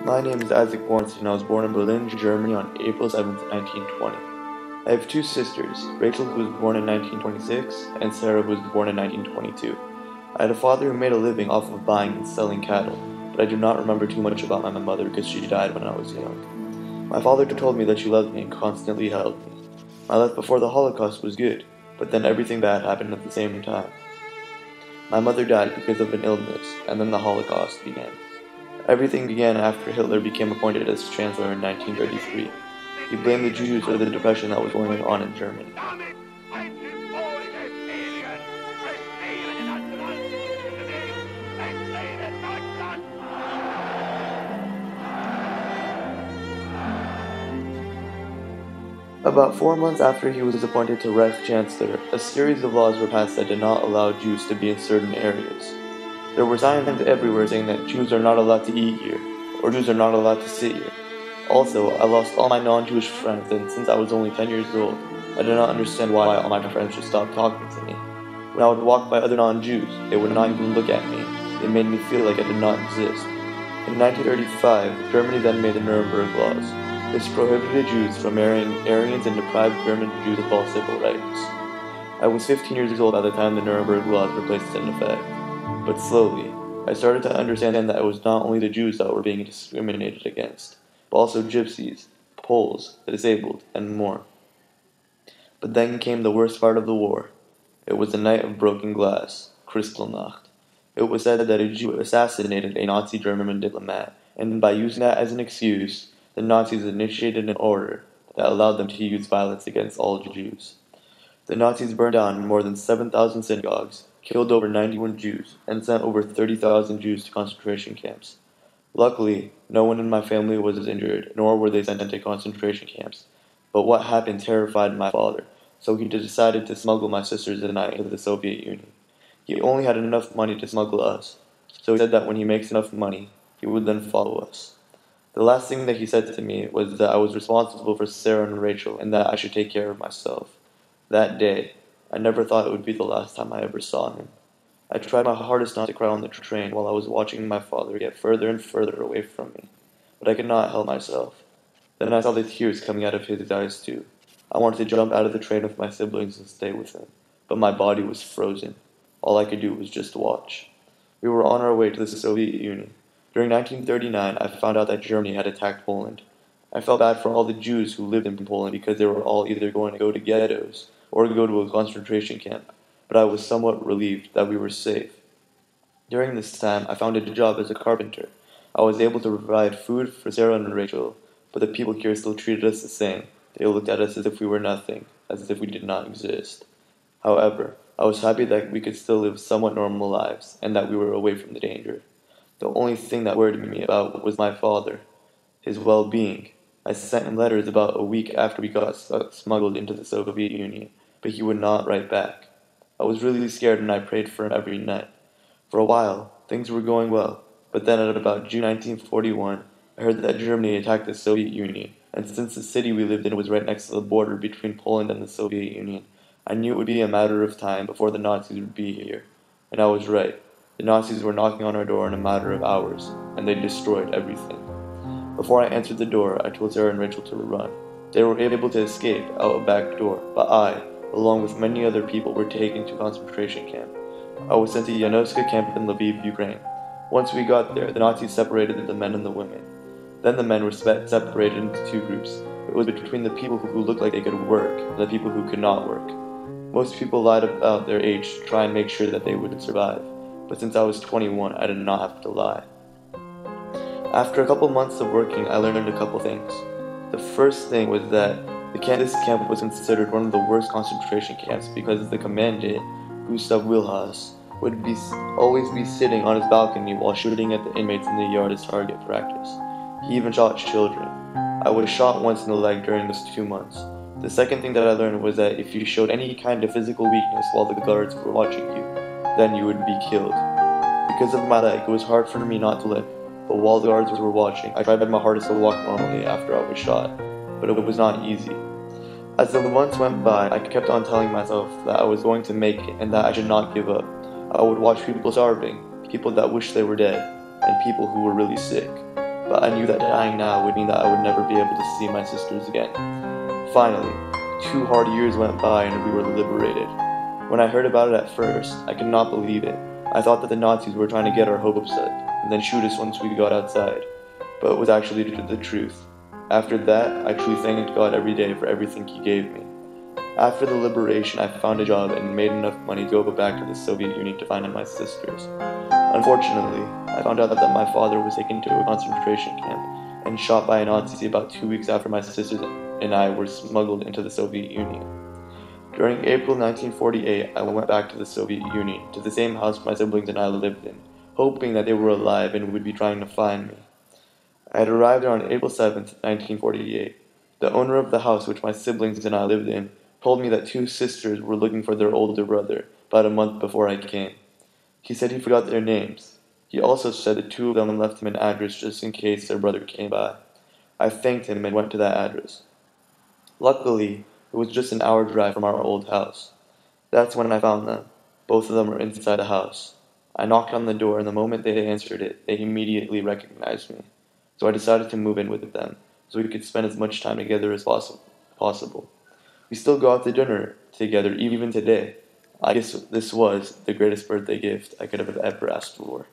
My name is Isaac Bornstein, and I was born in Berlin, Germany on April 7th, 1920. I have two sisters, Rachel, who was born in 1926, and Sarah, who was born in 1922. I had a father who made a living off of buying and selling cattle, but I do not remember too much about my mother because she died when I was young. My father told me that she loved me and constantly held me. My life before the Holocaust was good, but then everything bad happened at the same time. My mother died because of an illness, and then the Holocaust began. Everything began after Hitler became appointed as Chancellor in 1933. He blamed the Jews for the depression that was going on in Germany. About 4 months after he was appointed to Reich Chancellor, a series of laws were passed that did not allow Jews to be in certain areas. There were signs everywhere saying that Jews are not allowed to eat here, or Jews are not allowed to sit here. Also, I lost all my non-Jewish friends, and since I was only 10 years old, I did not understand why all my friends just stopped talking to me. When I would walk by other non-Jews, they would not even look at me. They made me feel like I did not exist. In 1935, Germany then made the Nuremberg Laws. This prohibited Jews from marrying Aryans and deprived German Jews of all civil rights. I was 15 years old by the time the Nuremberg Laws were placed in effect. But slowly, I started to understand that it was not only the Jews that were being discriminated against, but also Gypsies, Poles, the disabled, and more. But then came the worst part of the war. It was the night of broken glass, Kristallnacht. It was said that a Jew assassinated a Nazi German diplomat, and by using that as an excuse, the Nazis initiated an order that allowed them to use violence against all Jews. The Nazis burned down more than 7,000 synagogues, killed over 91 Jews, and sent over 30,000 Jews to concentration camps. Luckily, no one in my family was injured, nor were they sent to concentration camps. But what happened terrified my father, so he decided to smuggle my sisters and I into the Soviet Union. He only had enough money to smuggle us, so he said that when he makes enough money, he would then follow us. The last thing that he said to me was that I was responsible for Sarah and Rachel, and that I should take care of myself. That day, I never thought it would be the last time I ever saw him. I tried my hardest not to cry on the train while I was watching my father get further and further away from me, but I could not help myself. Then I saw the tears coming out of his eyes too. I wanted to jump out of the train with my siblings and stay with him, but my body was frozen. All I could do was just watch. We were on our way to the Soviet Union. During 1939, I found out that Germany had attacked Poland. I felt bad for all the Jews who lived in Poland because they were all either going to go to ghettos or go to a concentration camp, but I was somewhat relieved that we were safe. During this time, I found a job as a carpenter. I was able to provide food for Sarah and Rachel, but the people here still treated us the same. They looked at us as if we were nothing, as if we did not exist. However, I was happy that we could still live somewhat normal lives, and that we were away from the danger. The only thing that worried me about was my father, his well-being. I sent him letters about a week after we got smuggled into the Soviet Union, but he would not write back. I was really scared and I prayed for him every night. For a while, things were going well, but then at about June 1941, I heard that Germany attacked the Soviet Union, and since the city we lived in was right next to the border between Poland and the Soviet Union, I knew it would be a matter of time before the Nazis would be here. And I was right. The Nazis were knocking on our door in a matter of hours, and they destroyed everything. Before I answered the door, I told Sarah and Rachel to run. They were able to escape out a back door, but I, along with many other people, were taken to a concentration camp. I was sent to Yanovska camp in Lviv, Ukraine. Once we got there, the Nazis separated the men and the women. Then the men were separated into two groups. It was between the people who looked like they could work and the people who could not work. Most people lied about their age to try and make sure that they would survive, but since I was 21, I did not have to lie. After a couple months of working, I learned a couple things. The first thing was that this camp was considered one of the worst concentration camps because the commandant, Gustav Wilhas, would always be sitting on his balcony while shooting at the inmates in the yard as target practice. He even shot children. I was shot once in the leg during those 2 months. The second thing that I learned was that if you showed any kind of physical weakness while the guards were watching you, then you would be killed. Because of my leg, it was hard for me not to limp, but while the guards were watching, I tried my hardest to walk normally after I was shot, but it was not easy. As the months went by, I kept on telling myself that I was going to make it and that I should not give up. I would watch people starving, people that wished they were dead, and people who were really sick. but I knew that dying now would mean that I would never be able to see my sisters again. Finally, 2 hard years went by and we were liberated. When I heard about it at first, I could not believe it. I thought that the Nazis were trying to get our hopes up and then shoot us once we got outside, but it was actually the truth. After that, I truly thanked God every day for everything He gave me. After the liberation, I found a job and made enough money to go back to the Soviet Union to find my sisters. Unfortunately, I found out that my father was taken to a concentration camp and shot by a Nazi about 2 weeks after my sisters and I were smuggled into the Soviet Union. During April 1948, I went back to the Soviet Union, to the same house my siblings and I lived in, hoping that they were alive and would be trying to find me. I had arrived there on April 7th, 1948. The owner of the house which my siblings and I lived in told me that 2 sisters were looking for their older brother about a month before I came. He said he forgot their names. He also said that 2 of them left him an address just in case their brother came by. I thanked him and went to that address. Luckily, it was just an hour drive from our old house. That's when I found them. Both of them were inside the house. I knocked on the door, and the moment they answered it, they immediately recognized me. So I decided to move in with them, so we could spend as much time together as possible. We still go out to dinner together, even today. I guess this was the greatest birthday gift I could have ever asked for.